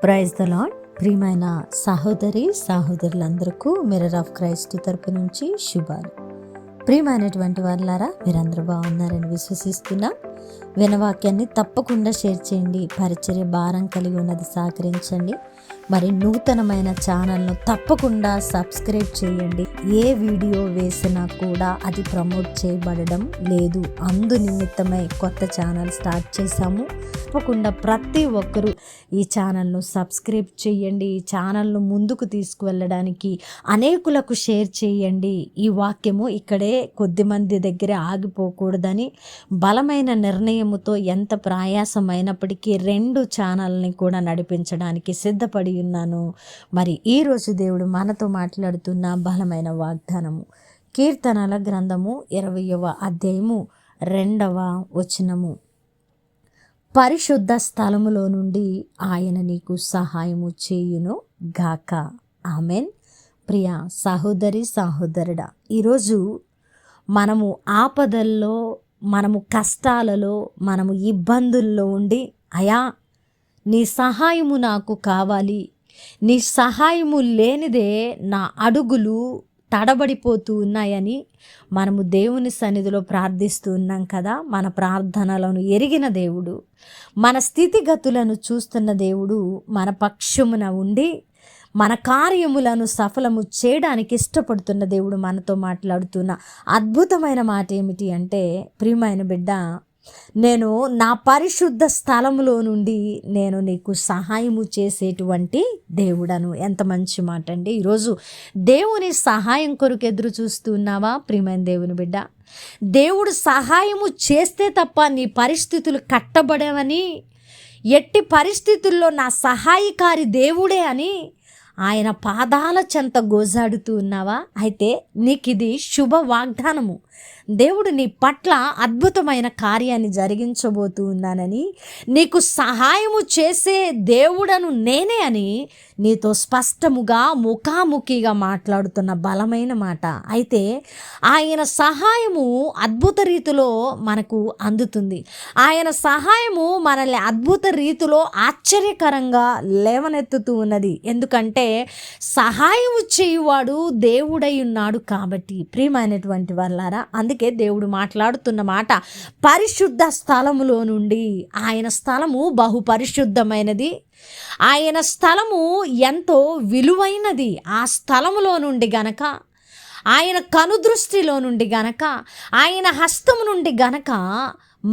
Praise the lord. ప్రియమైన సహోదరులందరికీ mirror of Christ తరపు నుంచి శుభాలు. ప్రియమైనటువంటి వారులారా, మీరందరూ బాగున్నారని విశ్వసిస్తున్నా. వినవాక్యాన్ని తప్పకుండా షేర్ చేయండి. పరిచర్య భారం కలిగి ఉన్నది సహకరించండి. మరి నూతనమైన ఛానల్ను తప్పకుండా సబ్స్క్రైబ్ చేయండి. ఏ వీడియో వేసినా కూడా అది ప్రమోట్ చేయబడడం లేదు. అందు నిమిత్తమై కొత్త ఛానల్ స్టార్ట్ చేశాము. తప్పకుండా ప్రతి ఒక్కరూ ఈ ఛానల్ను సబ్స్క్రైబ్ చేయండి. ఈ ఛానల్ను ముందుకు తీసుకువెళ్ళడానికి అనేకులకు షేర్ చేయండి. ఈ వాక్యము ఇక్కడే కొద్దిమంది దగ్గర ఆగిపోకూడదని బలమైన నిర్ణయముతో ఎంత ప్రయాసమైనప్పటికీ 2 ఛానల్ని కూడా నడిపించడానికి సిద్ధపడి ఉన్నాను. మరి ఈరోజు దేవుడు మనతో మాట్లాడుతున్న బలమైన వాగ్దానము కీర్తనల గ్రంథము 20వ అధ్యాయము 2వ వచనము. పరిశుద్ధ స్థలములో నుండి ఆయన నీకు సహాయము చేయును గాక. ఆమెన్. ప్రియ సహోదరుడా, ఈరోజు మనము ఆపదల్లో, మనము కష్టాలలో, మనము ఇబ్బందుల్లో ఉండి, అయా నీ సహాయము నాకు కావాలి, నీ సహాయము లేనిదే నా అడుగులు తడబడిపోతూ ఉన్నాయని మనము దేవుని సన్నిధిలో ప్రార్థిస్తూ ఉన్నాం కదా. మన ప్రార్థనలను ఎరిగిన దేవుడు, మన స్థితిగతులను చూస్తున్న దేవుడు మన పక్షమున ఉండి మన కార్యములను సఫలము చేయడానికి ఇష్టపడుతున్న దేవుడు మనతో మాట్లాడుతున్న అద్భుతమైన మాట ఏమిటి అంటే, ప్రియమైన బిడ్డ, నేను నా పరిశుద్ధ స్థలములో నుండి నేను నీకు సహాయము చేసేటువంటి దేవుడను. ఎంత మంచి మాట అండి. ఈరోజు దేవుని సహాయం కొరకు ఎదురు చూస్తున్నావా ప్రియమైన దేవుని బిడ్డ? దేవుడు సహాయము చేస్తే తప్ప నీ పరిస్థితులు కట్టబడవని, ఎట్టి పరిస్థితుల్లో నా సహాయకారి దేవుడే అని ఆయన పాదాల చెంత గోజాడుతూ ఉన్నావా? అయితే నీకు ఇది శుభ వాగ్దానము. దేవుడు నీ పట్ల అద్భుతమైన కార్యాన్ని జరిగించబోతూ ఉన్నానని, నీకు సహాయము చేసే దేవుడను నేనే అని నీతో స్పష్టముగా ముఖాముఖిగా మాట్లాడుతున్న బలమైన మాట. అయితే ఆయన సహాయము అద్భుత రీతిలో మనకు అందుతుంది. ఆయన సహాయము మనల్ని అద్భుత రీతిలో ఆశ్చర్యకరంగా లేవనెత్తుతూ ఉన్నది. ఎందుకంటే సహాయము చేయువాడు దేవుడై ఉన్నాడు కాబట్టి. ప్రియమైనటువంటి వాళ్ళారా, అందుకే దేవుడు మాట్లాడుతున్న మాట పరిశుద్ధ స్థలములో నుండి. ఆయన స్థలము బహు పరిశుద్ధమైనది. ఆయన స్థలము ఎంతో విలువైనది. ఆ స్థలములో నుండి గనక, ఆయన కనుదృష్టిలో నుండి గనక, ఆయన హస్తము నుండి గనక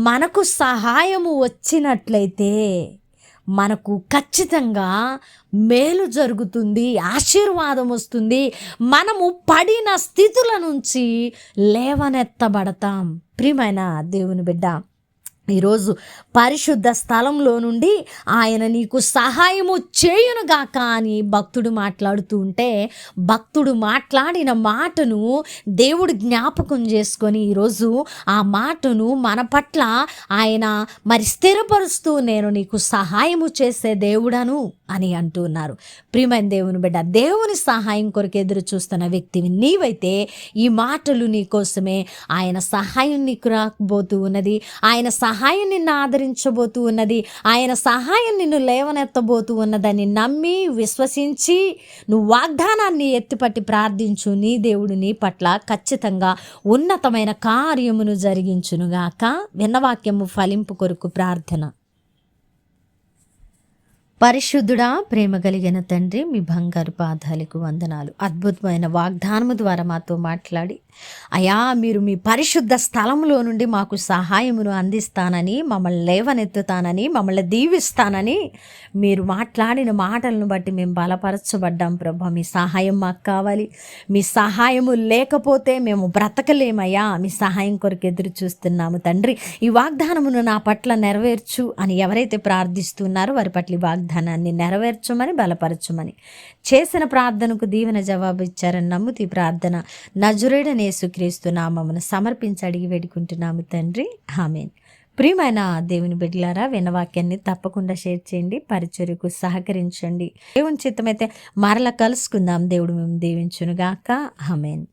మనకు సహాయము వచ్చినట్లయితే మనకు ఖచ్చితంగా మేలు జరుగుతుంది, ఆశీర్వాదం వస్తుంది. మనము పడిన స్థితుల నుంచి లేవనెత్తబడతాం. ప్రియమైన దేవుని బిడ్డ, ఈరోజు పరిశుద్ధ స్థలంలో నుండి ఆయన నీకు సహాయము చేయునుగాక అని భక్తుడు మాట్లాడుతూ ఉంటే, భక్తుడు మాట్లాడిన మాటను దేవుడు జ్ఞాపకం చేసుకొని ఈరోజు ఆ మాటను మన పట్ల ఆయన మరి స్థిరపరుస్తూ, నేను నీకు సహాయము చేసే దేవుడను అని అంటున్నారు. ప్రియమైన దేవుని బిడ్డ, దేవుని సహాయం కొరకు ఎదురు చూస్తున్న వ్యక్తివి నీవైతే ఈ మాటలు నీ కోసమే. ఆయన సహాయం నీకు రాబోతూ ఉన్నది. ఆయన సహాయం నిన్ను ఆదరించబోతూ ఉన్నది. ఆయన సహాయం నిన్ను లేవనెత్తబోతూ ఉన్నదని నమ్మి విశ్వసించి నువ్వు వాగ్దానాన్ని ఎత్తిపట్టి ప్రార్థించు. నీ దేవుడు నీ పట్ల ఖచ్చితంగా ఉన్నతమైన కార్యమును జరిగించునుగాక. విన్నవాక్యము ఫలింపు కొరకు ప్రార్థన. పరిశుద్ధుడా, ప్రేమ కలిగిన తండ్రి, మీ బంగారు పాదాలకు వందనాలు. అద్భుతమైన వాగ్దానము ద్వారా మాతో మాట్లాడి, అయా మీరు మీ పరిశుద్ధ స్థలంలో నుండి మాకు సహాయమును అందిస్తానని, మమ్మల్ని లేవనెత్తుతానని, మమ్మల్ని దీవిస్తానని మీరు మాట్లాడిన మాటలను బట్టి మేము బలపరచబడ్డాం ప్రభా. మీ సహాయం మాకు కావాలి. మీ సహాయము లేకపోతే మేము బ్రతకలేమయ్యా. మీ సహాయం కొరకు ఎదురు చూస్తున్నాము తండ్రి. ఈ వాగ్దానమును నా పట్ల నెరవేర్చు అని ఎవరైతే ప్రార్థిస్తున్నారో వారి పట్ల ఈ వాగ్దానాన్ని నెరవేర్చమని, బలపరచమని, చేసిన ప్రార్థనకు దీవెన జవాబు ఇచ్చారని నమ్ముతీ ప్రార్థన నజరేయుడైన యేసుక్రీస్తు నామమున సమర్పించి అడిగి వేడుకుంటున్నాము తండ్రి. ఆమేన్. ప్రియమైన దేవుని బిడ్డలారా, విన్నవాక్యాన్ని తప్పకుండా షేర్ చేయండి. పరిచర్యకు సహకరించండి. దేవుని చిత్తమైతే మరలా కలుసుకుందాం. దేవుడు మేము దీవించునుగాక. ఆమేన్.